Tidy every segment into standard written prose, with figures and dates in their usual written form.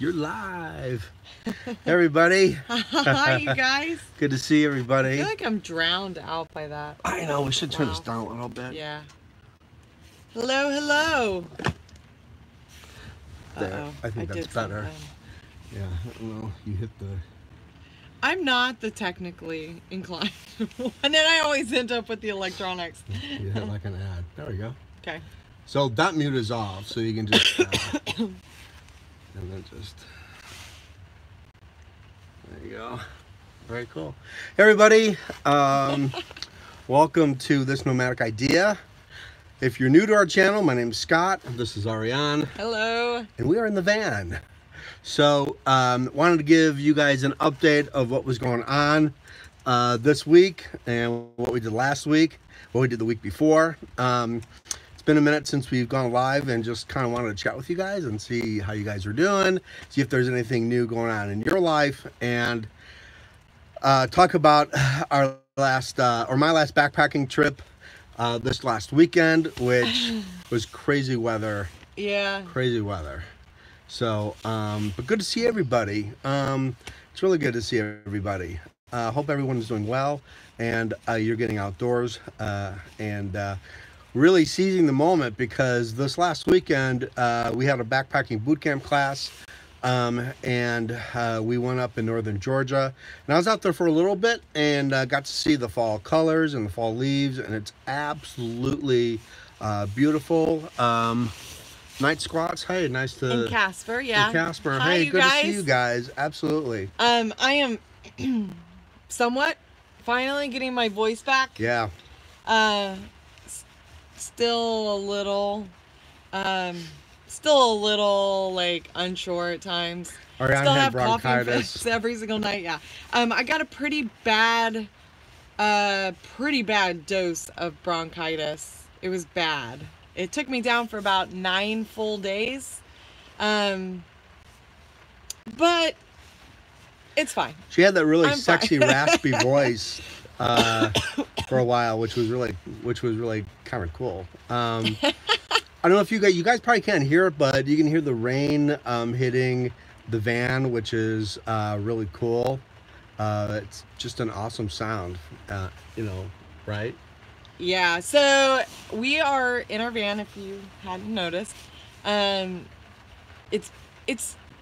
You're live. Hey, everybody. Hi, you guys. Good to see I everybody. feel like I'm drowned out by that. I know, we should turn Wow. this down a little bit. Yeah. Hello, hello. There. Uh-oh, I think that's did better. something. Yeah, well, you hit the... I'm not the technically inclined one, and then I always end up with the electronics. You hit like an ad. There we go. Okay. So that mute is off, so you can just... and then just... There you go. Very cool. Hey, everybody. Welcome to This Nomadic Idea. If you're new to our channel, my name is Scott. This is Ariane. Hello. And we are in the van. So, wanted to give you guys an update of what was going on this week and what we did last week, what we did the week before. It's been a minute since we've gone live and just kind of wanted to chat with you guys and see how you guys are doing, see if there's anything new going on in your life, and talk about our last, or my last backpacking trip this last weekend, which was crazy weather. Yeah. Crazy weather. So, but good to see everybody. It's really good to see everybody. Hope everyone is doing well and you're getting outdoors and really seizing the moment, because this last weekend we had a backpacking bootcamp class and we went up in northern Georgia, and I was out there for a little bit and got to see the fall colors and the fall leaves, and it's absolutely beautiful. Night squats. Hey, nice to... In Casper, yeah. In Casper. Hi, hey, you good guys. to see you guys. Absolutely. I am somewhat finally getting my voice back. Yeah. Still a little like unsure at times. Ariane Still had have coughing bronchitis. fits every single night. Yeah. I got a pretty bad dose of bronchitis. It was bad. It took me down for about 9 full days. But it's fine. She had that really I'm sexy, fine. raspy voice for a while, which was really kind of cool. I don't know if you guys probably can't hear it, but you can hear the rain hitting the van, which is really cool. It's just an awesome sound, right? Yeah, so we are in our van, if you hadn't noticed. It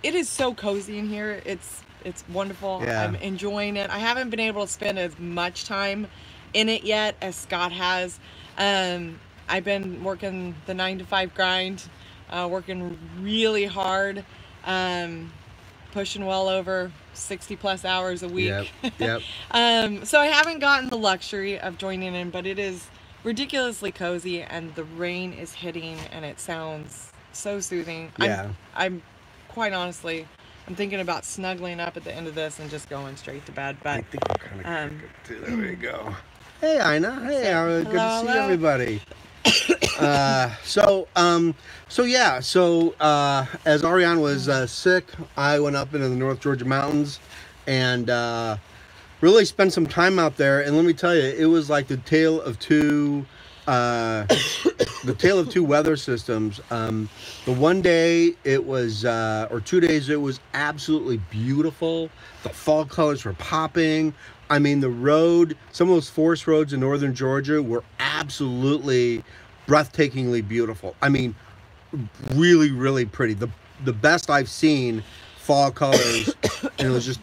is so cozy in here. It's wonderful. Yeah. I'm enjoying it. I haven't been able to spend as much time in it yet as Scott has. I've been working the 9-to-5 grind, working really hard, pushing well over 60 plus hours a week. Yep. So I haven't gotten the luxury of joining in, but it is ridiculously cozy, and the rain is hitting and it sounds so soothing. Yeah. I'm quite honestly, I'm thinking about snuggling up at the end of this and just going straight to bed. But I think we're kind of good. There we go. Hey, Ina. Hey, good to see hello. everybody. So as Ariane was sick, I went up into the North Georgia mountains and really spent some time out there. And let me tell you, it was like the tale of two weather systems. The one day it was, or 2 days, it was absolutely beautiful. The fall colors were popping. I mean, the road, some of those forest roads in northern Georgia were absolutely breathtakingly beautiful. I mean, really, really pretty. The best I've seen fall colors, and it was just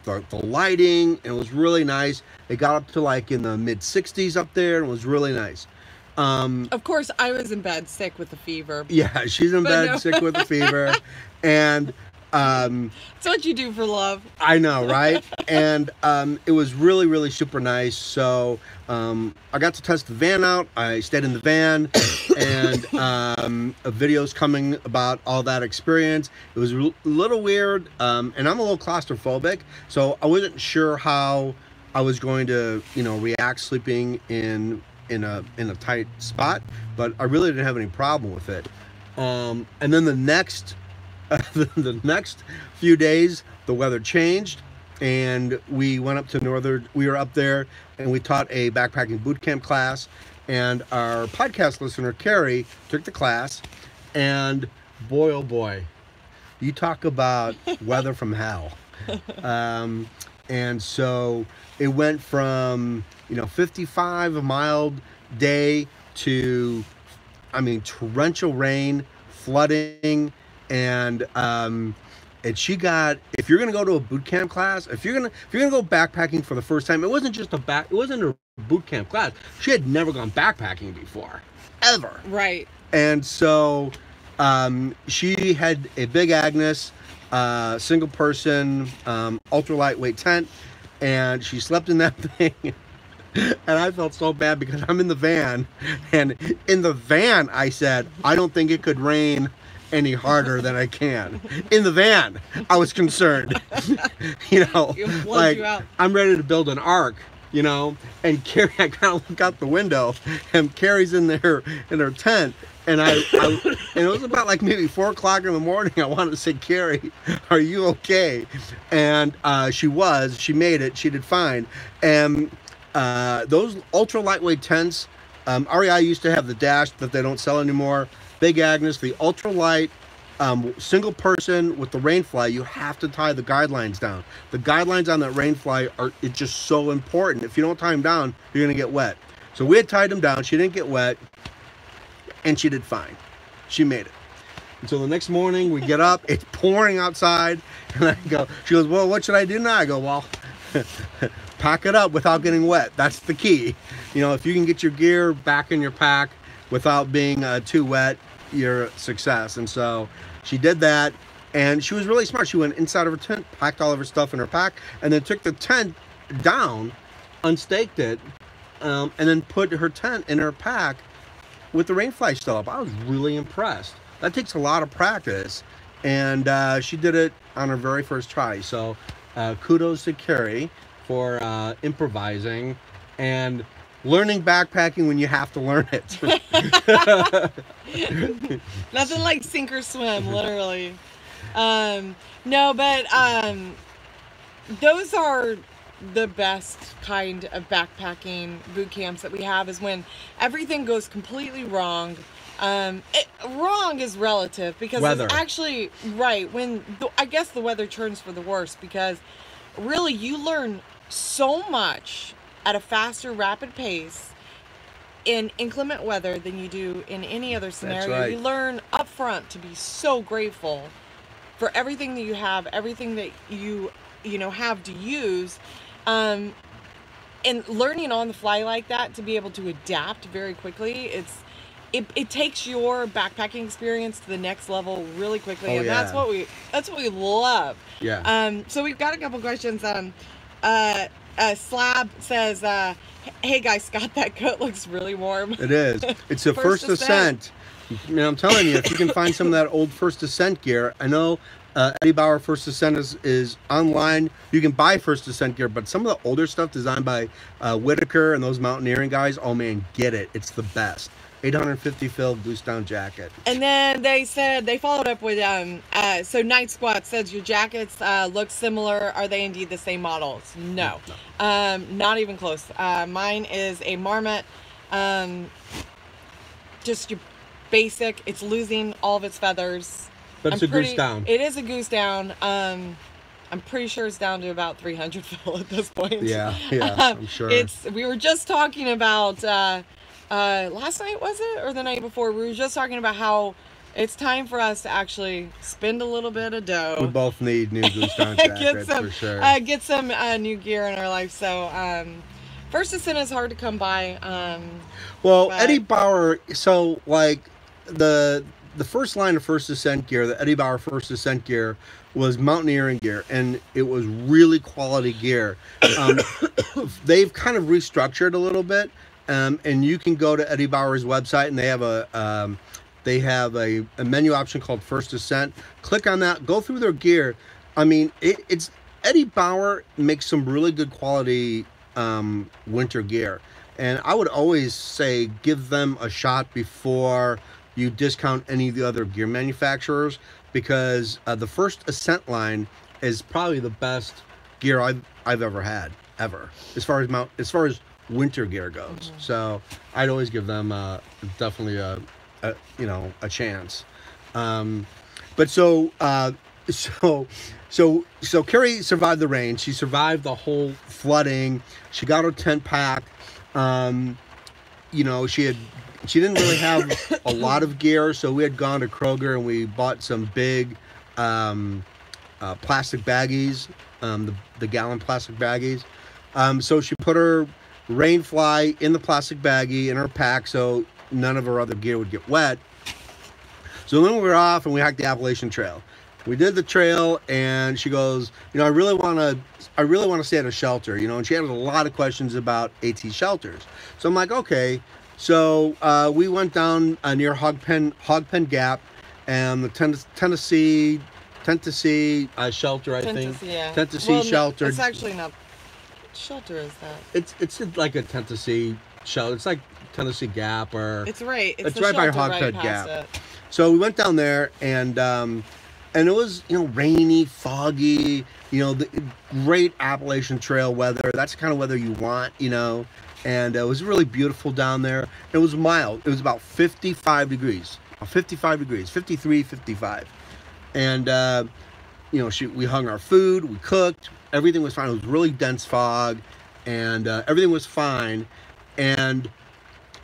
the lighting, and it was really nice. It got up to like in the mid 60s up there, and it was really nice. of course, I was in bed sick with a fever. Yeah, she's in bed no. sick with a fever, and It's what you do for love. I know, right? And it was really, really super nice. So I got to test the van out. I stayed in the van, and a video's coming about all that experience. It was a little weird, and I'm a little claustrophobic, so I wasn't sure how I was going to, react sleeping in a tight spot, but I really didn't have any problem with it. And then the next few days, the weather changed, and we went up to we were up there and we taught a backpacking boot camp class, and our podcast listener Carrie took the class, and boy oh boy, You talk about weather from hell. And so it went from, 55, a mild day, to, torrential rain, flooding, and she got, if you're gonna go to a boot camp class, if you're gonna go backpacking for the first time, it wasn't a boot camp class. She had never gone backpacking before, ever. Right. And so she had a big Agnes, single person, ultra lightweight tent, and she slept in that thing. And I felt so bad because I'm in the van, and in the van I said, I don't think it could rain any harder than I can. In the van, I was concerned. Like, I'm ready to build an ark, and Carrie, I kind of look out the window, and Carrie's in her tent, and and it was about like maybe 4 o'clock in the morning. I wanted to say, Carrie, are you okay? And she made it, she did fine. And those ultra lightweight tents, REI used to have the Dash that they don't sell anymore. Big Agnes, the ultra light, single person with the rain fly, you have to tie the guidelines down. The guidelines on that rain fly it's just so important. If you don't tie them down, you're gonna get wet. So we had tied them down, she didn't get wet, and she did fine. She made it. And so the next morning we get up, it's pouring outside, and she goes, well, what should I do now? I go, well, pack it up without getting wet. That's the key. If you can get your gear back in your pack without being too wet, you're a success. And so she did that, and she was really smart. She went inside of her tent, packed all of her stuff in her pack, and then took the tent down, unstaked it, and then put her tent in her pack with the rain fly still up. I was really impressed. That takes a lot of practice, and she did it on her very first try. So kudos to Carrie for improvising and learning backpacking when you have to learn it. Nothing like sink or swim, literally. No, but those are the best kind of backpacking boot camps that we have, is when everything goes completely wrong. Wrong is relative, because weather. It's actually right when I guess the weather turns for the worse, because really you learn so much at a faster, rapid pace in inclement weather than you do in any other scenario. That's right. You learn up front to be so grateful for everything that you have, everything that you have to use, and learning on the fly like that, to be able to adapt very quickly. It takes your backpacking experience to the next level really quickly, and yeah. that's what we love. Yeah. So we've got a couple questions. Slab says, hey guys, Scott, that coat looks really warm. It is. It's a first Ascent. I'm telling you, if you can find some of that old First Ascent gear, I know Eddie Bauer First Ascent is online. You can buy First Ascent gear, but some of the older stuff designed by Whitaker and those mountaineering guys, oh man, get it. It's the best. 850 fill goose down jacket. And then they followed up with so Night Squat says, your jackets look similar. Are they indeed the same models? No. Not even close. Mine is a Marmot, just your basic. It's losing all of its feathers, but it's a goose down. It is a goose down. I'm pretty sure it's down to about 300 fill at this point. Yeah, I'm sure. We were just talking about last night, was it, or the night before? We were just talking about how it's time for us to actually spend a little bit of dough. We both need new goose down jackets for sure. Get some new gear in our life. So First Ascent is hard to come by. Well, Eddie Bauer. So like the first line of First Ascent gear, the Eddie Bauer First Ascent gear, was mountaineering gear, and it was really quality gear. They've kind of restructured a little bit. And you can go to Eddie Bauer's website, and they have a menu option called First Ascent. Click on that, go through their gear. I mean, it's Eddie Bauer makes some really good quality winter gear, and I would always say give them a shot before you discount any of the other gear manufacturers, because the First Ascent line is probably the best gear I've ever had, as far as winter gear goes. Mm-hmm. So I'd always give them definitely a chance. But so so so Carrie survived the rain. She survived the whole flooding. She got her tent packed. You know, she didn't really have a lot of gear, so we had gone to Kroger and we bought some big plastic baggies, the gallon plastic baggies. So she put her rain fly in the plastic baggie in her pack, so none of her other gear would get wet. So then we were off and we hiked the Appalachian Trail. We did the trail, and she goes, you know, I really want to stay at a shelter, you know, and she had a lot of questions about AT shelters. So I'm like, okay. So we went down near Hogpen Gap, and the Tennessee shelter, I think. Yeah. Tennessee shelter. It's actually not. What shelter is that? It's like a Tennessee shelter. It's like Tennessee Gap, or it's right. It's right by Hogpen Gap. So we went down there, and it was, you know, rainy, foggy, you know, the great Appalachian Trail weather. That's the kind of weather you want, you know. And it was really beautiful down there. It was mild. It was about 55 degrees. 55 degrees, 53, 55. And, you know, we hung our food, we cooked, everything was fine. It was really dense fog, and everything was fine. And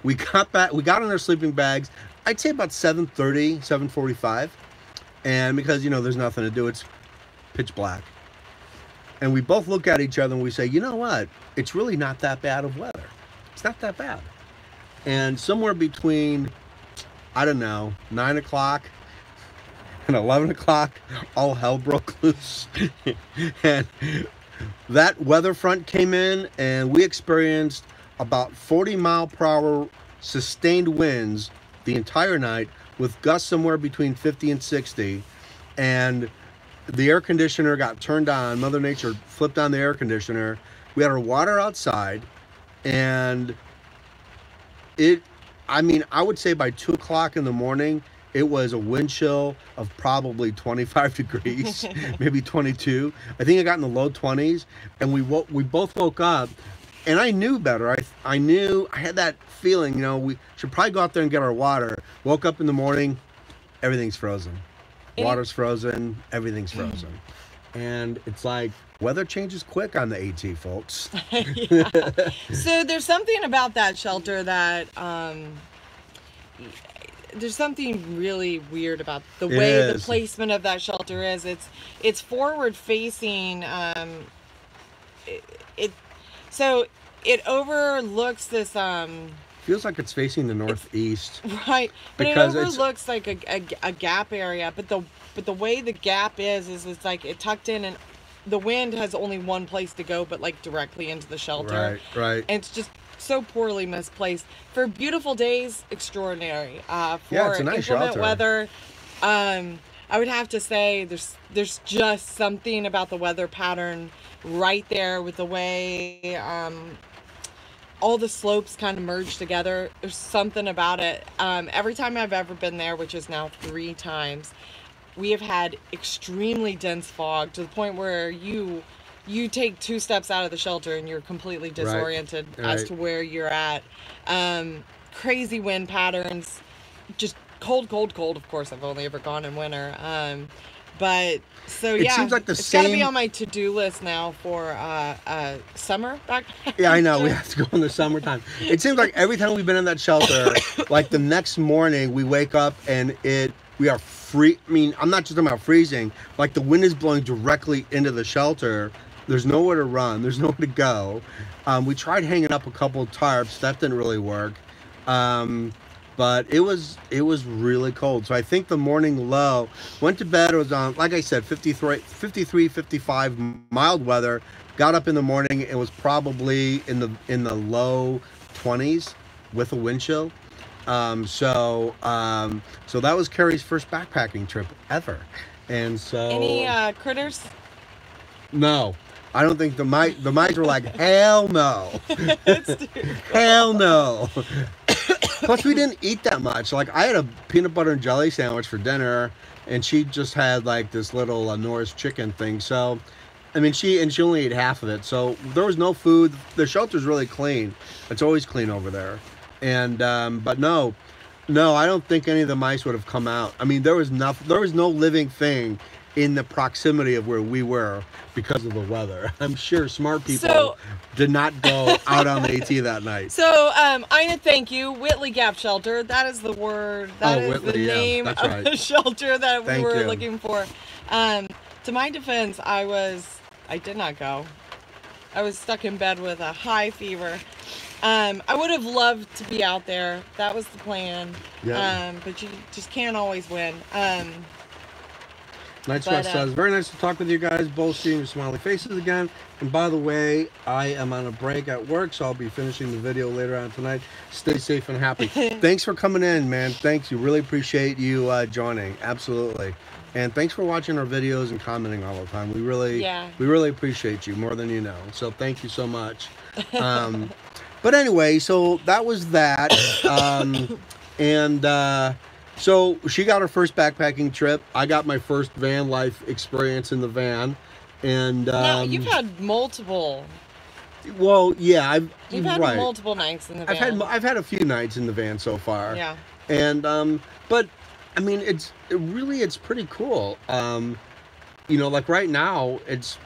we got in our sleeping bags, I'd say about 7:30, 7:45. And because, you know, there's nothing to do, it's pitch black. And we both look at each other and we say, you know what? It's really not that bad of weather. It's not that bad. And somewhere between, I don't know, 9 o'clock and 11 o'clock, all hell broke loose. And that weather front came in, and we experienced about 40-mile-per-hour sustained winds the entire night, with gusts somewhere between 50 and 60. And the air conditioner got turned on. Mother Nature flipped on the air conditioner. We had our water outside, and I would say by 2 o'clock in the morning, it was a wind chill of probably 25 degrees, maybe 22. I think it got in the low 20s, and we both woke up, and I knew better. I knew, I had that feeling, you know, we should probably go out there and get our water. Woke up in the morning, everything's frozen. Water's frozen, everything's frozen. And it's like, weather changes quick on the AT, folks. Yeah. So there's something about that shelter that, there's something really weird about the way the placement of that shelter is. It's forward facing. So it overlooks this. Feels like it's facing the northeast. Right, but it overlooks like a gap area. But the way the gap is it's like it tucked in, and the wind has only one place to go, but like directly into the shelter. Right. And it's just so poorly misplaced. For beautiful days, extraordinary. For it's a nice inclement shelter. weather, I would have to say there's just something about the weather pattern right there with the way all the slopes kind of merge together. There's something about it. Every time I've ever been there, which is now 3 times, we have had extremely dense fog to the point where you take 2 steps out of the shelter and you're completely disoriented as to where you're at. Crazy wind patterns, just cold. Of course, I've only ever gone in winter. But so it seems like it's got to be on my to-do list now for summer back. Yeah, I know, we have to go in the summertime. It seems like every time we've been in that shelter, like the next morning we wake up and we are free. I mean, I'm not just talking about freezing. Like the wind is blowing directly into the shelter. There's nowhere to run. There's nowhere to go. We tried hanging up a couple of tarps. That didn't really work. But it was really cold. So I think the morning low, went to bed, it was on, like I said, 53, 55 mild weather. Got up in the morning, it was probably in the low 20s with a wind chill. So that was Carrie's first backpacking trip ever. And so any critters? No. I don't think the mice were like, hell no. Hell no. Plus, we didn't eat that much. Like, I had a peanut butter and jelly sandwich for dinner, and she just had like this little Norris chicken thing. So, I mean, she only ate half of it. So there was no food. The shelter's really clean. It's always clean over there. And but no, I don't think any of the mice would have come out. I mean, there was no living thing in the proximity of where we were because of the weather. I'm sure smart people So- did not go out on the AT that night. So, Ina, thank you. Whitley Gap Shelter. That is the word. That is Whitley, the yeah, name that's of right. the shelter that we Thank were you. looking for. To my defense, I did not go. I was stuck in bed with a high fever. I would have loved to be out there. That was the plan. Yeah. But you just can't always win. Night Sweat says, very nice to talk with you guys, both seeing your smiley faces again. And by the way, I am on a break at work, so I'll be finishing the video later on tonight. Stay safe and happy. Thanks for coming in, man. Thanks. You really appreciate you joining. Absolutely. And thanks for watching our videos and commenting all the time. We really appreciate you more than you know. So thank you so much. But anyway, so that was that. So she got her first backpacking trip. I got my first van life experience in the van. And now, you've had multiple. Well, yeah, You've had right. multiple nights in the van. I've had a few nights in the van so far. Yeah. And but I mean, it's pretty cool. You know, like right now, it's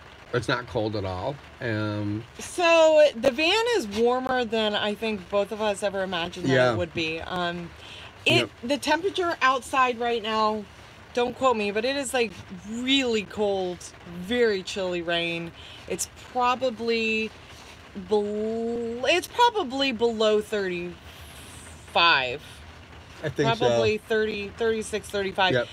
not cold at all. So the van is warmer than I think both of us ever imagined that it would be. The temperature outside right now, don't quote me, but it is like really cold, very chilly rain. It's probably below 35. I think probably so. 30, 36, 35. Yep.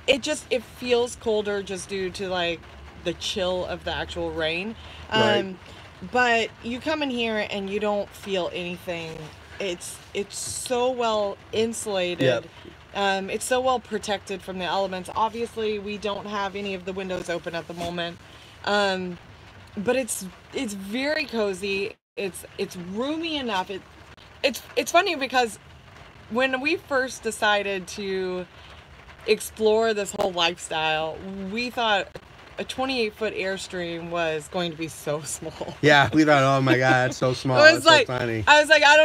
It feels colder just due to like the chill of the actual rain. Right. But you come in here and you don't feel anything. It's so well insulated. Yep. It's so well protected from the elements. Obviously, we don't have any of the windows open at the moment. But it's very cozy. It's roomy enough. It's funny because when we first decided to explore this whole lifestyle, we thought a 28-foot Airstream was going to be so small. Yeah, we thought, oh my God, it's so small. It's so tiny. I was like, I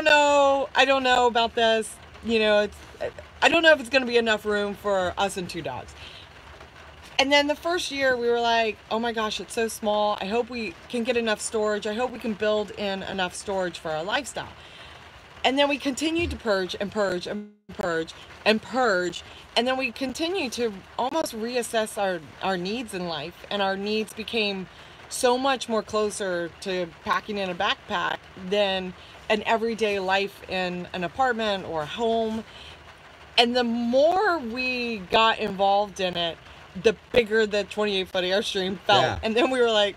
don't know about this. You know, I don't know if it's going to be enough room for us and 2 dogs. And then the first year we were like, oh my gosh, it's so small. I hope we can get enough storage. I hope we can build in enough storage for our lifestyle. And then we continued to purge and purge and purge and purge. And then we continued to almost reassess our needs in life. And our needs became so much more closer to packing in a backpack than an everyday life in an apartment or a home. And the more we got involved in it, the bigger the 28-foot Airstream felt. Yeah. And then we were like,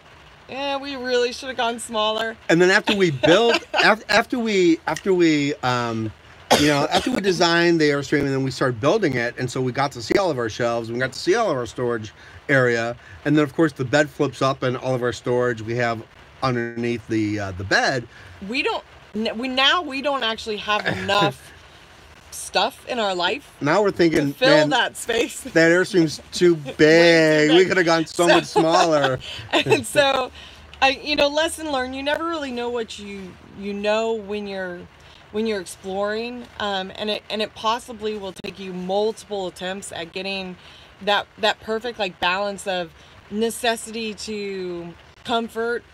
yeah, we really should have gone smaller. And then after we built, after we designed the Airstream, and then we started building it, and so we got to see all of our shelves, and we got to see all of our storage area, and then of course the bed flips up, and all of our storage we have underneath the bed. We don't actually have enough stuff in our life. Now we're thinking, to fill man, that space. that Airstream's too big. We could have gone so much smaller. And so, lesson learned. You never really know what you know when you're exploring, and it possibly will take you multiple attempts at getting that perfect like balance of necessity to comfort,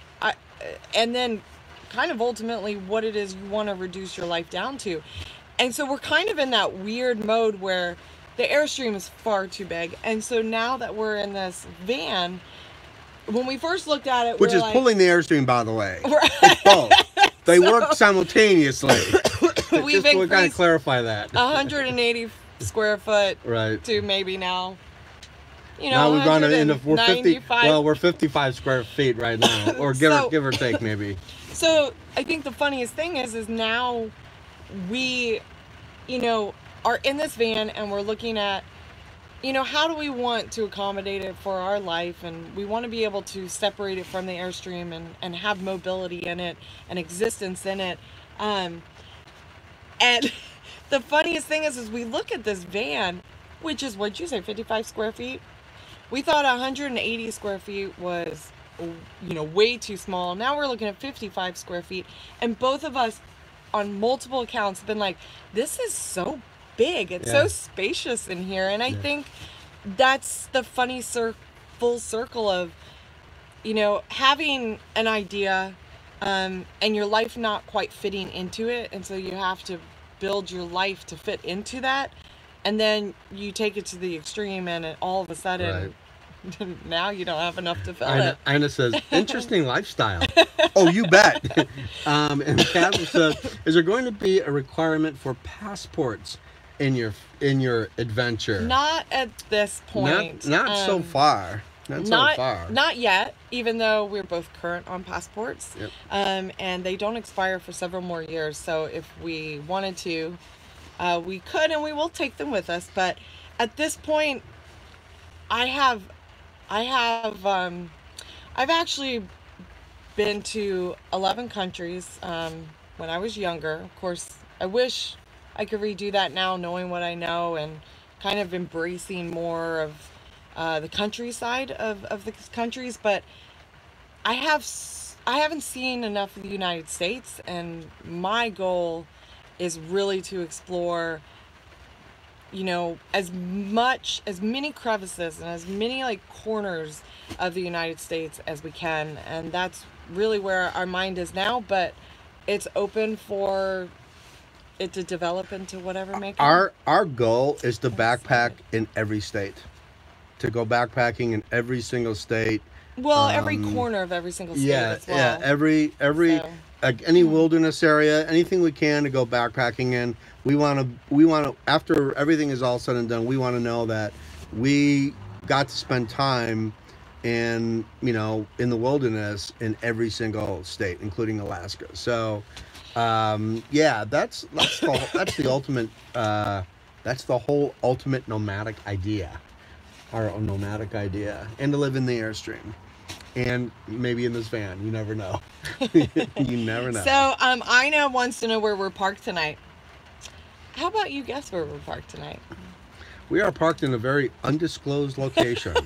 and then kind of ultimately what it is you want to reduce your life down to. And so we're kind of in that weird mode where the Airstream is far too big. And so now that we're in this van, when we first looked at it, which is like, pulling the Airstream, by the way. It's both. They work simultaneously. We've just to kind of clarify that. 180 square foot right. to maybe now. Now we've gone into we're 55 square feet right now, or give or take maybe. So I think the funniest thing is now we, are in this van and we're looking at, how do we want to accommodate it for our life, and we want to be able to separate it from the Airstream and have mobility in it and existence in it. And the funniest thing is we look at this van, which is, what'd you say, 55 square feet? We thought 180 square feet was, way too small. Now we're looking at 55 square feet, and both of us on multiple accounts have been like, this is so big. It's so spacious in here. And I think that's the funny full circle of, you know, having an idea and your life not quite fitting into it, and so you have to build your life to fit into that, and then you take it to the extreme, and all of a sudden, now you don't have enough to fill it. Ina says, interesting lifestyle. Oh, you bet. And Catherine says, is there going to be a requirement for passports in your adventure? Not at this point. Not so far. Not yet, even though we're both current on passports. Yep. And they don't expire for several more years. So if we wanted to, we could, and we will take them with us. But at this point, I've actually been to 11 countries when I was younger. Of course, I wish I could redo that now, knowing what I know and kind of embracing more of the countryside of the countries. But I haven't seen enough of the United States, and my goal is really to explore, you know, as many crevices and as many like corners of the United States as we can. And that's really where our mind is now, but it's open for it to develop into whatever may come. Our goal is to backpack in every state. To go backpacking in every single state. Well, every corner of every single state as well. Yeah, every like any wilderness area, anything we can to go backpacking in. We want to after everything is all said and done, we want to know that we got to spend time in the wilderness in every single state, including Alaska. So yeah, that's the ultimate that's the whole ultimate nomadic idea. Our nomadic idea, and to live in the Airstream, and maybe in this van. You never know. You never know. So, Ina wants to know where we're parked tonight. How about you guess where we're parked tonight? We are parked in a very undisclosed location.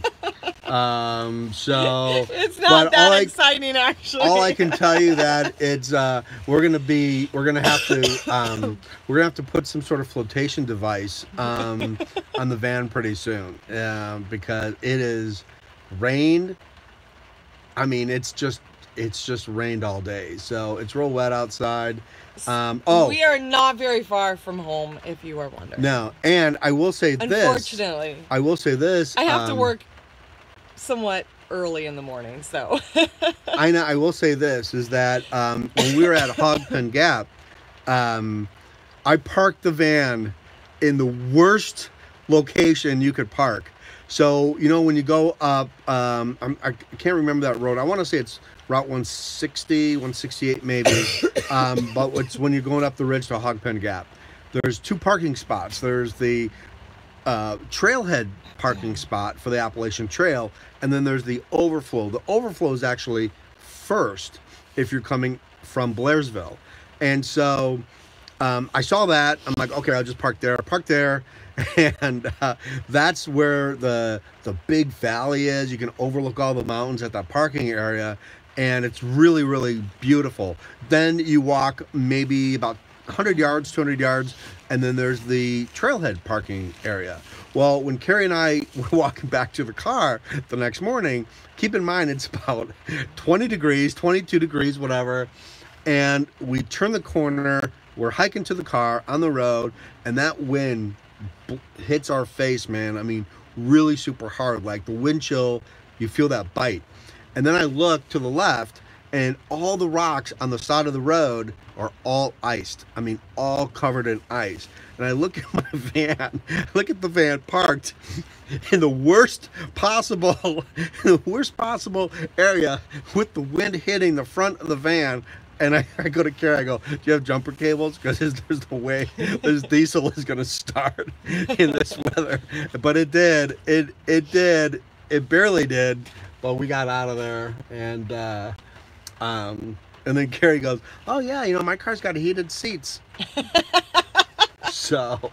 So it's not that exciting, actually. All I can tell you that it's we're gonna have to put some sort of flotation device on the van pretty soon, because it is rained. I mean, it's just rained all day, so it's real wet outside. We are not very far from home, if you are wondering. No, and I will say unfortunately, I have to work somewhat early in the morning, so I will say this is that when we were at Hogpen Gap, I parked the van in the worst location you could park. So when you go up, I can't remember that road. I want to say it's Route 160, 168 maybe, but it's when you're going up the ridge to Hogpen Gap. There's two parking spots. There's the trailhead parking spot for the Appalachian Trail, and then there's the overflow. The overflow is actually first if you're coming from Blairsville. And so I saw that. I'm like, okay, I'll just park there. And that's where the big valley is. You can overlook all the mountains at that parking area, and it's really, really beautiful. Then you walk maybe about 100 yards, 200 yards, and then there's the trailhead parking area. Well, when Carrie and I were walking back to the car the next morning, keep in mind it's about 20 degrees, 22 degrees, whatever, and we turn the corner, we're hiking to the car on the road, and that wind hits our face, man. I mean, really super hard. Like the wind chill, you feel that bite. And then I look to the left, and all the rocks on the side of the road are all iced. I mean, all covered in ice. And I look at my van, look at the van parked in the worst possible area with the wind hitting the front of the van. And I go to Carrie, I go, do you have jumper cables? Because there's no way this diesel is going to start in this weather. But it did. It did. It barely did. But we got out of there. And then Carrie goes, oh, yeah, my car's got heated seats. So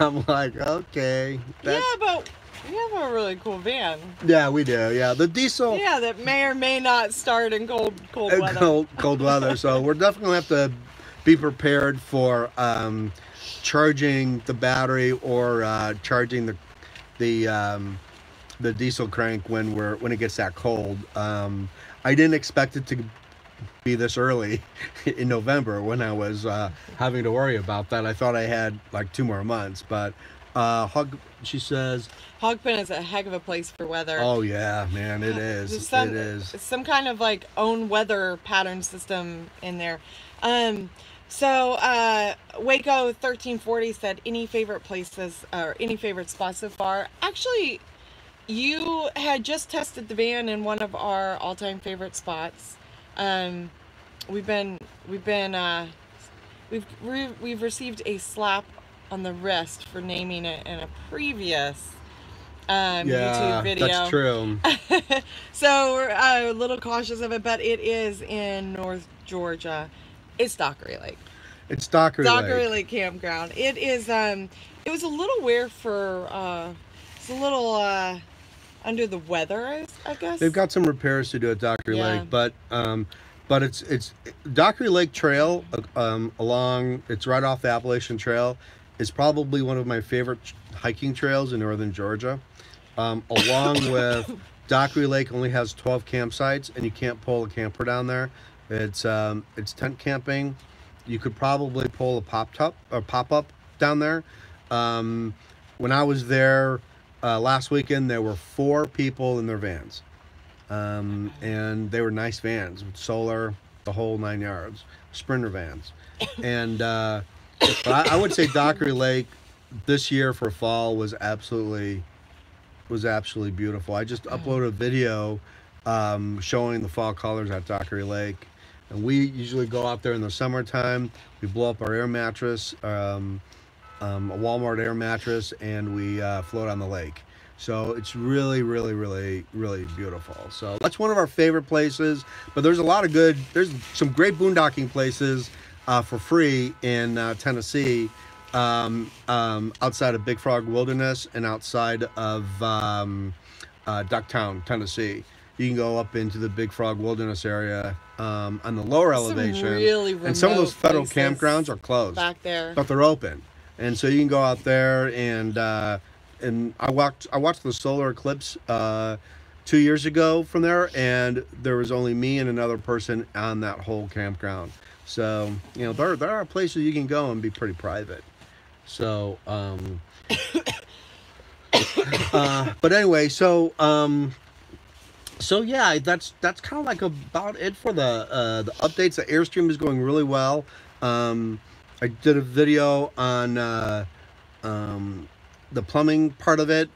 I'm like, okay. Yeah, but we have a really cool van. Yeah, we do. Yeah, the diesel. Yeah, that may or may not start in cold weather. Cold weather. So we're definitely going to have to be prepared for charging the battery or charging the the diesel crank when it gets that cold. I didn't expect it to be this early in November when I was having to worry about that. I thought I had like 2 more months, but she says Hogpen is a heck of a place for weather. Oh yeah, man, it is. It is. Some kind of like own weather pattern system in there. So Waco 1340 said, any favorite places or any favorite spots so far? Actually, you had just tested the van in one of our all-time favorite spots. We've received a slap on the wrist for naming it in a previous YouTube video. That's true. So we're a little cautious of it, but it is in North Georgia. It's Dockery Lake. It's Dockery Lake Campground. It is. It was a little weird for. It's a little under the weather, I guess. They've got some repairs to do at Dockery Lake, but it's Dockery Lake Trail along. It's right off the Appalachian Trail. Is probably one of my favorite hiking trails in northern Georgia. Along with Dockery Lake only has 12 campsites, and you can't pull a camper down there. It's tent camping. You could probably pull a pop-up down there. When I was there last weekend, there were 4 people in their vans, and they were nice vans with solar, the whole 9 yards, Sprinter vans. And but I would say Dockery Lake this year for fall was absolutely beautiful. I just uploaded a video showing the fall colors at Dockery Lake. And we usually go out there in the summertime. We blow up our air mattress, a Walmart air mattress, and we float on the lake. So it's really, really, really, really beautiful. So that's one of our favorite places. But there's some great boondocking places for free in Tennessee, outside of Big Frog Wilderness and outside of Ducktown, Tennessee. You can go up into the Big Frog Wilderness area on the lower elevation, really remote and some of those federal places campgrounds are closed back there, but they're open, and so you can go out there. And I watched the solar eclipse 2 years ago from there, and there was only me and another person on that whole campground. So there are places you can go and be pretty private. So but anyway, so yeah, that's kind of like about it for the updates. The Airstream is going really well. I did a video on the plumbing part of it,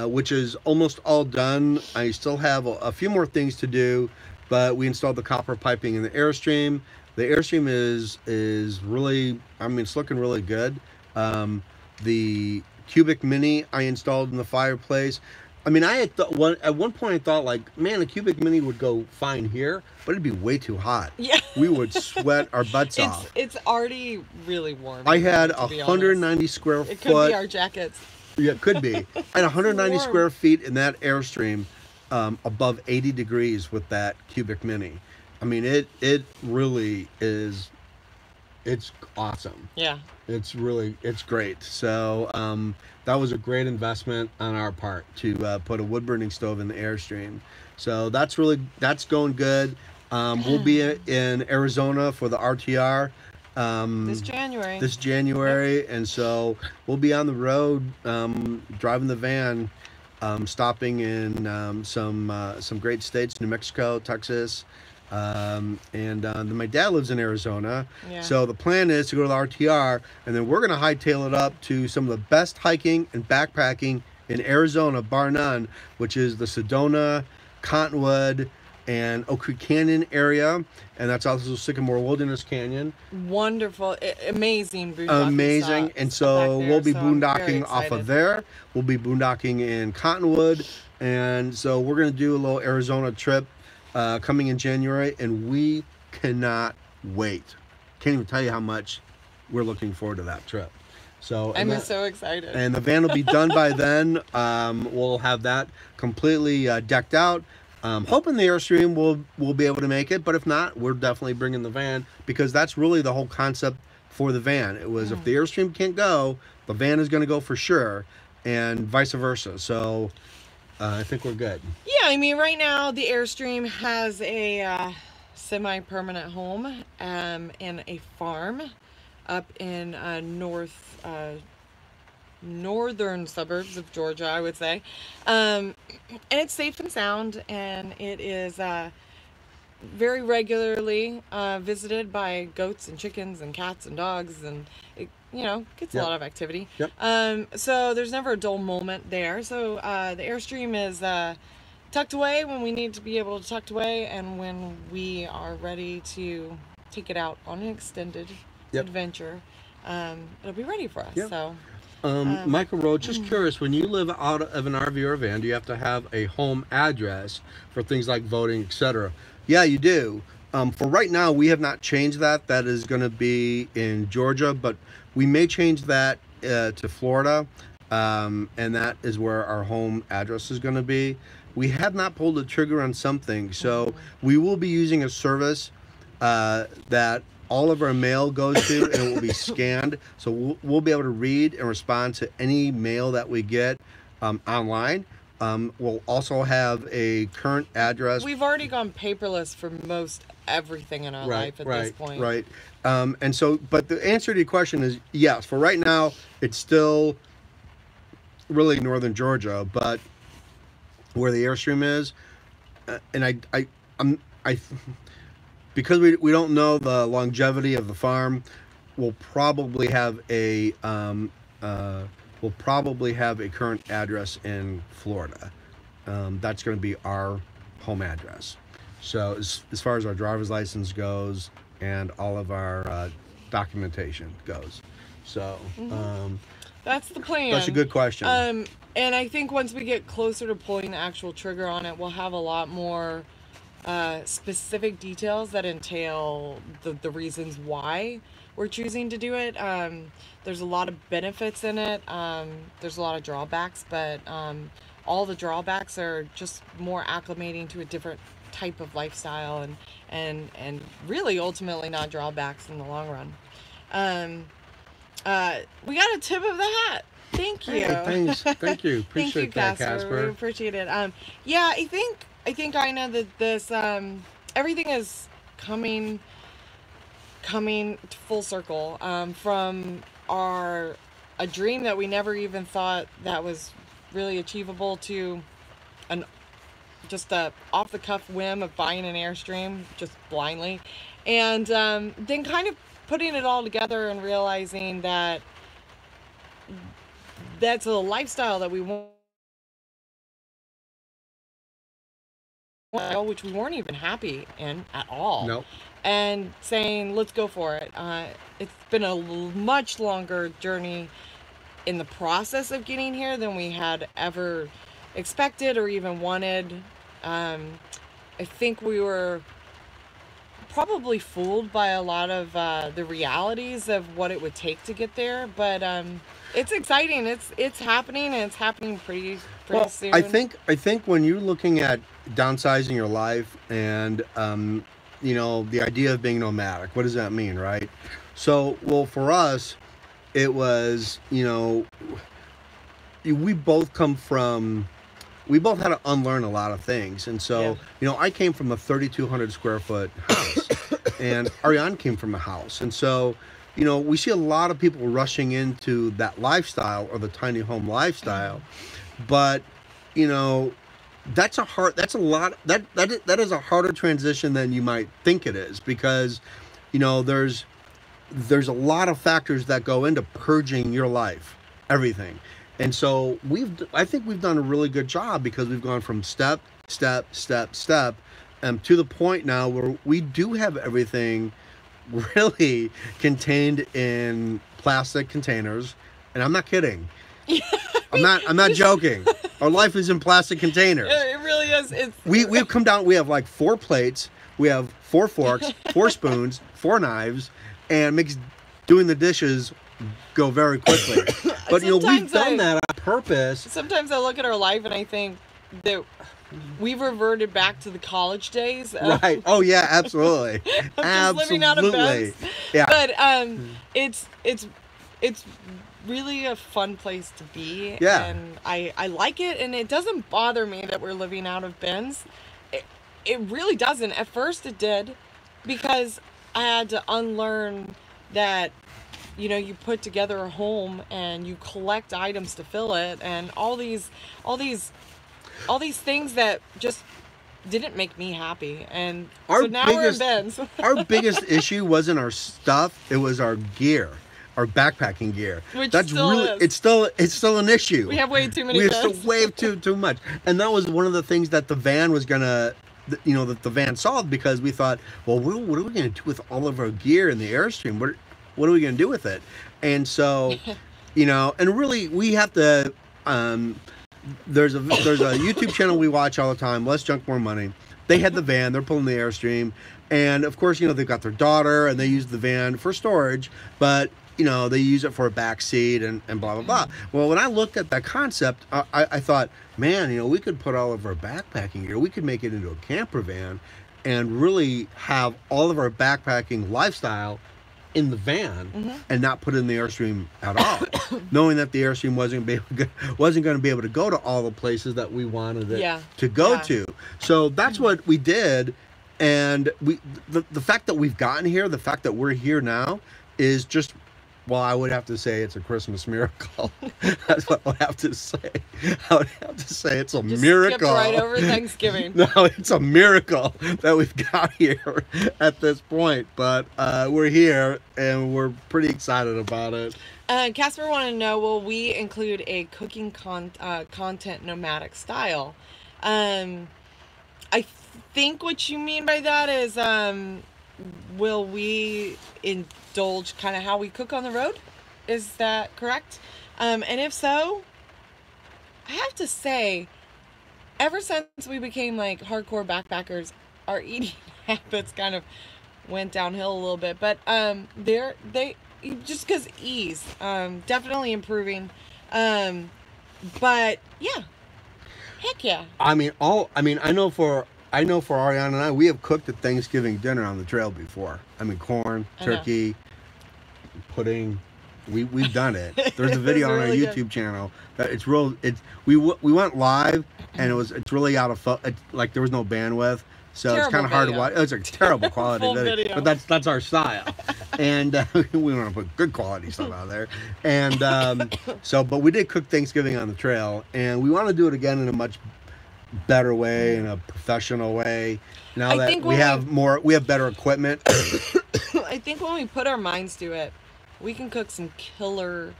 which is almost all done. I still have a few more things to do, but we installed the copper piping in the Airstream. The Airstream is really, it's looking really good. The Cubic Mini I installed in the fireplace. I had at one point I thought, like, man, a Cubic Mini would go fine here, but it'd be way too hot. Yeah. We would sweat our butts off. It's already really warm. I had 190 square foot. It could be our jackets. Yeah, it could be. I had 190 square feet in that Airstream, above 80 degrees with that Cubic Mini. It really is. It's awesome. Yeah. It's great. So that was a great investment on our part to put a wood burning stove in the Airstream. So that's going good. We'll be in Arizona for the RTR this January. Yep. And so we'll be on the road, driving the van, stopping in some great states: New Mexico, Texas. And my dad lives in Arizona, so the plan is to go to the RTR, and then we're going to hightail it up to some of the best hiking and backpacking in Arizona, bar none, which is the Sedona, Cottonwood, and Oak Creek Canyon area, and that's also Sycamore Wilderness Canyon. Wonderful, amazing boondocking. And so we'll be boondocking off of there. We'll be boondocking in Cottonwood, and so we're going to do a little Arizona trip coming in January, and we cannot wait. Can't even tell you how much we're looking forward to that trip. So I'm so excited. And the van will be done by then. We'll have that completely decked out. Hoping the Airstream will be able to make it, but if not, we're definitely bringing the van, because that's really the whole concept for the van. It was if the Airstream can't go, the van is going to go for sure, and vice versa. So I think we're good. Yeah, I mean, right now the Airstream has a semi-permanent home and a farm up in northern suburbs of Georgia, I would say. And it's safe and sound, and it is very regularly visited by goats and chickens and cats and dogs, and it, gets a lot of activity. Yep. So there's never a dull moment there. So the Airstream is tucked away when we need to be able to tuck away, and when we are ready to take it out on an extended adventure, it'll be ready for us. Yep. So. Michael Rowe, just curious, when you live out of an RV or a van, do you have to have a home address for things like voting, etc.? Yeah, you do. For right now, we have not changed that. That is going to be in Georgia, but we may change that to Florida, and that is where our home address is going to be. We have not pulled the trigger on something, so we will be using a service that all of our mail goes to, and it will be scanned. So we'll be able to read and respond to any mail that we get online. We'll also have a current address. We've already gone paperless for most everything in our life at this point. Right. And so, but the answer to your question is yes. For right now, it's still really northern Georgia, but where the Airstream is, and I because we don't know the longevity of the farm, we'll probably have a current address in Florida. That's going to be our home address. So as far as our driver's license goes and all of our documentation goes. So that's the plan. That's a good question. And I think once we get closer to pulling the actual trigger on it, we'll have a lot more specific details that entail the reasons why we're choosing to do it. There's a lot of benefits in it. There's a lot of drawbacks, but all the drawbacks are just more acclimating to a different type of lifestyle, and really ultimately not drawbacks in the long run. We got a tip of the hat. Thank you. Hey, thanks. Thank you. Thank you, Appreciate that, Casper. We appreciate it. Yeah, I think I know that this everything is coming full circle from a dream that we never even thought that was really achievable to just a off the cuff whim of buying an Airstream just blindly, and then kind of putting it all together and realizing that that's a lifestyle that we want, which we weren't even happy in at all. Nope. And saying, let's go for it. It's been a much longer journey in the process of getting here than we had ever expected or even wanted. I think we were probably fooled by a lot of the realities of what it would take to get there, but it's exciting. It's happening, and it's happening pretty soon. I think when you're looking at downsizing your life and the idea of being nomadic, what does that mean, right? So, well, for us, it was, we both had to unlearn a lot of things. And so, I came from a 3,200 square foot house and Ariane came from a house. And so, we see a lot of people rushing into that lifestyle or the tiny home lifestyle, but, that is a harder transition than you might think it is, because, there's a lot of factors that go into purging your life, everything. And so I think we've done a really good job, because we've gone from step, to the point now where we do have everything really contained in plastic containers. And I'm not kidding. I'm not joking. Our life is in plastic containers. It really is. We've come down, we have like 4 plates, we have 4 forks, 4 spoons, 4 knives, and makes doing the dishes go very quickly. But we've done that on purpose. Sometimes I look at our life and I think that we've reverted back to the college days. Right. Oh yeah, absolutely. Just living out of beds. Yeah. But it's it's really a fun place to be. Yeah. And I like it, and it doesn't bother me that we're living out of bins. It really doesn't. At first it did, because I had to unlearn that, you put together a home and you collect items to fill it, and all these things that just didn't make me happy. And so now we're in bins. Our biggest issue wasn't our stuff, it was our gear. Our backpacking gear. Which still is. It's still an issue. We have way too many bins. We have way too much. And that was one of the things that the van was gonna, that the van solved, because we thought, well, what are we gonna do with all of our gear in the Airstream? What are we gonna do with it? And so, and really we have to. There's a YouTube channel we watch all the time, Less Junk More Money. They had the van, they're pulling the Airstream, and of course, they've got their daughter and they use the van for storage, but they use it for a back seat and blah, blah, blah. Well, when I looked at that concept, I thought, man, we could put all of our backpacking gear, we could make it into a camper van and really have all of our backpacking lifestyle in the van and not put it in the Airstream at all, knowing that the Airstream wasn't going to be able to go to all the places that we wanted it to go to. So that's what we did. And the fact that we've gotten here, the fact that we're here now is just, well, I would have to say it's a Christmas miracle. That's what I would have to say. I would have to say it's a miracle. Skip right over Thanksgiving. No, it's a miracle that we've got here at this point. But we're here, and we're pretty excited about it. Casper wanted to know, will we include a cooking content nomadic style? I think what you mean by that is, will we indulge kind of how we cook on the road? Is that correct? And if so, I have to say, ever since we became like hardcore backpackers, our eating habits kind of went downhill a little bit. But they just because ease, definitely improving. But yeah, heck yeah. I know for Ariana and I, we have cooked a Thanksgiving dinner on the trail before. Corn, turkey, pudding. We've done it. There's a video on our YouTube channel that it's real. We went live, and it's really out of like there was no bandwidth, so it's kind of hard to watch. It's a terrible quality video, but that's our style, and we want to put good quality stuff out there. And but we did cook Thanksgiving on the trail, and we want to do it again in a much better way, in a professional way. Now that we have better equipment. I think when we put our minds to it, we can cook some killer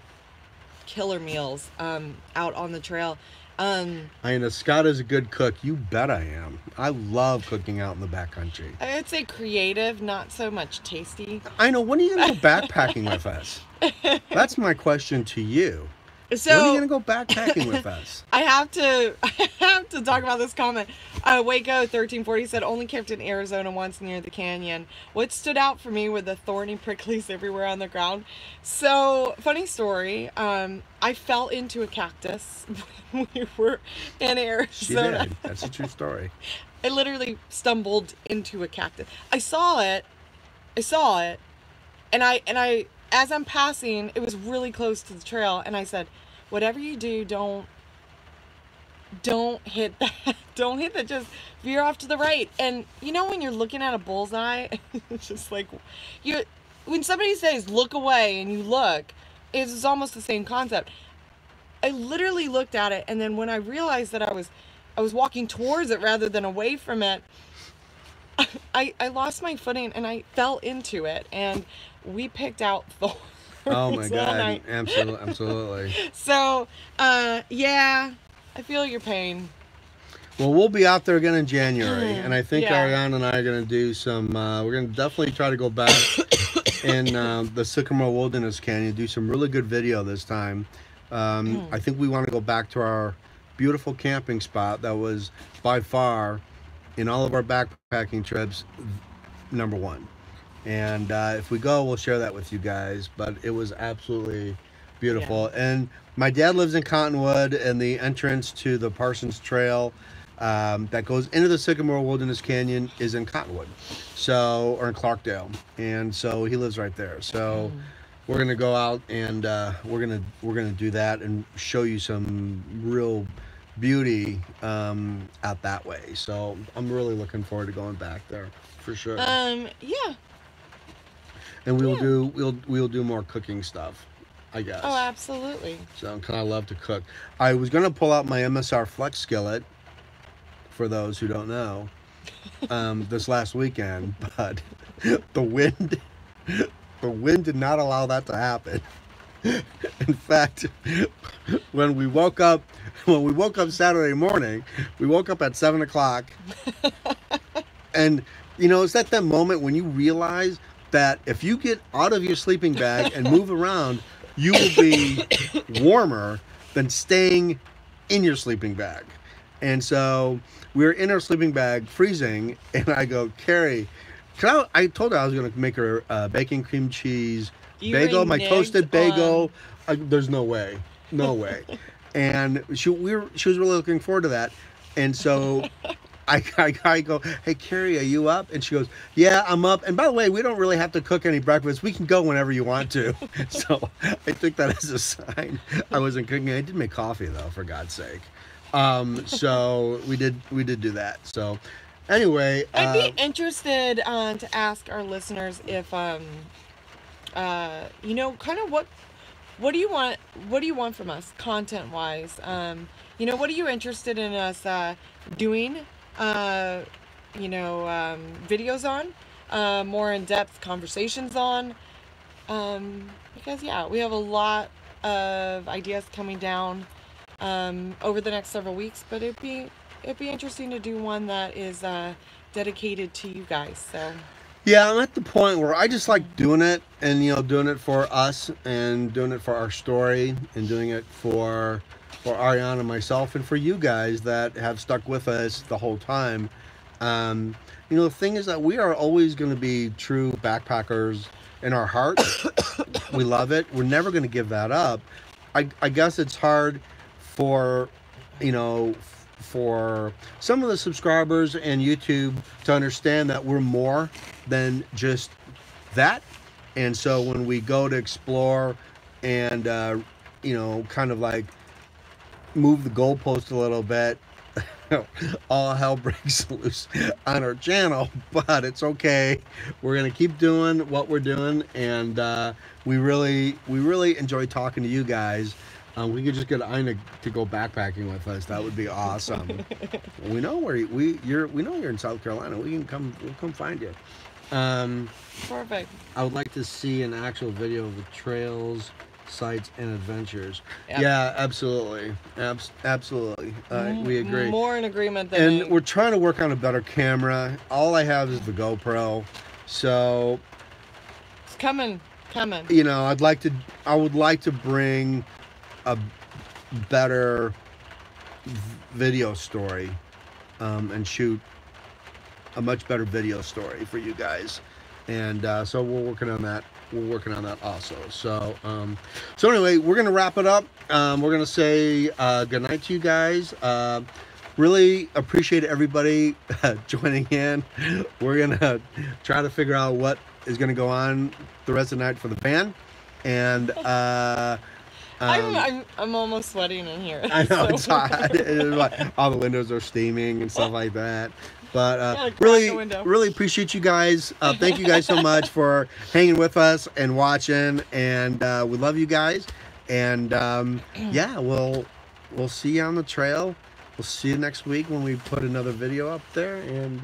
meals out on the trail. Scott is a good cook. You bet I am. I love cooking out in the backcountry. I would say creative, not so much tasty. I know. When are you gonna go backpacking with us? That's my question to you. So, when are you gonna go backpacking with us? I have to talk about this comment. Waco 1340 said, only camped in Arizona once near the canyon. What stood out for me were the thorny pricklies everywhere on the ground. So, funny story. I fell into a cactus when we were in Arizona. She did. That's a true story. I literally stumbled into a cactus. I saw it, and I as I'm passing, it was really close to the trail, and I said, whatever you do, don't hit that. Don't hit that. Just veer off to the right. And when you're looking at a bullseye, it's just like when somebody says look away and you look, it's almost the same concept. I literally looked at it, and then when I realized that I was walking towards it rather than away from it, I lost my footing and I fell into it, and we picked out thorns. Oh my God, absolutely. So, yeah, I feel your pain. Well, we'll be out there again in January, and I think Ariana and I are going to do some, we're going to definitely try to go back in the Sycamore Wilderness Canyon, do some really good video this time. I think we want to go back to our beautiful camping spot that was by far, in all of our backpacking trips, number one. And if we go, we'll share that with you guys. But it was absolutely beautiful. Yeah. And my dad lives in Cottonwood, and the entrance to the Parsons Trail that goes into the Sycamore Wilderness Canyon is in Cottonwood, or in Clarkdale. And so he lives right there. So we're gonna go out and we're gonna do that and show you some real beauty out that way. So I'm really looking forward to going back there for sure. Yeah. And Yeah. we'll do more cooking stuff, I guess. Oh, absolutely. So, because I love to cook. I was gonna pull out my MSR Flex skillet, for those who don't know, this last weekend, but the wind did not allow that to happen. In fact, when we woke up Saturday morning, we woke up at 7 o'clock, and it's at that moment when you realize that if you get out of your sleeping bag and move around, you will be warmer than staying in your sleeping bag. And so we were in our sleeping bag freezing, and I go, Carrie, I told her I was going to make her bacon cream cheese bagel, my toasted bagel. There's no way. And she was really looking forward to that. And so I go, hey, Carrie, are you up? And she goes, yeah, I'm up. And by the way, we don't really have to cook any breakfast. We can go whenever you want to. So I took that as a sign. I wasn't cooking. I did make coffee, though, for God's sake. So we did do that. So anyway. I'd be interested to ask our listeners if, kind of what do you want from us content-wise? What are you interested in us doing? Videos on, more in-depth conversations on, because we have a lot of ideas coming down over the next several weeks, but it'd be interesting to do one that is dedicated to you guys. So yeah, I'm at the point where I just like doing it, and doing it for us, and doing it for our story, and doing it for Ariana and myself, and for you guys that have stuck with us the whole time. The thing is that we are always going to be true backpackers in our hearts. We love it. We're never going to give that up. I guess it's hard for for some of the subscribers and YouTube to understand that we're more than just that. And so when we go to explore and kind of like move the goalpost a little bit, all hell breaks loose on our channel, but it's okay. We're gonna keep doing what we're doing, and we really enjoy talking to you guys. We could just get Ina to go backpacking with us. That would be awesome. We know you're in South Carolina. We'll come find you. Perfect. I would like to see an actual video of the trails, sites, and adventures. Yep. Yeah, absolutely. Absolutely. We agree. More in agreement than And we're trying to work on a better camera. All I have is the GoPro. So it's coming. I would like to bring a better video story and shoot a much better video story for you guys. And so we're working on that. Also. So anyway, we're gonna wrap it up. We're gonna say good night to you guys. Really appreciate everybody joining in. We're gonna try to figure out what is gonna go on the rest of the night for the band. And I'm almost sweating in here. I know, it's hot. All the windows are steaming and stuff like that. But really appreciate you guys. Thank you guys so much for hanging with us and watching. And we love you guys. And we'll see you on the trail. We'll see you next week when we put another video up there. And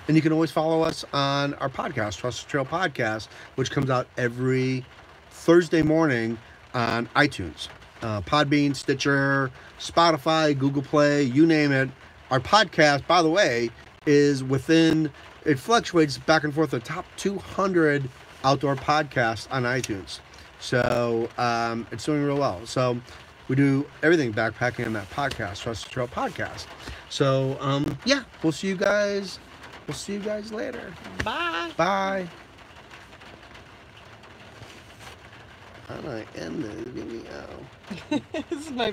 you can always follow us on our podcast, Trust the Trail Podcast, which comes out every Thursday morning on iTunes, Podbean, Stitcher, Spotify, Google Play, you name it. Our podcast, by the way, is it fluctuates back and forth the top 200 outdoor podcasts on iTunes. So it's doing real well. So we do everything backpacking on that podcast, Trust the Trail Podcast. So we'll see you guys. We'll see you guys later. Bye. Bye. How do I end this video? This is my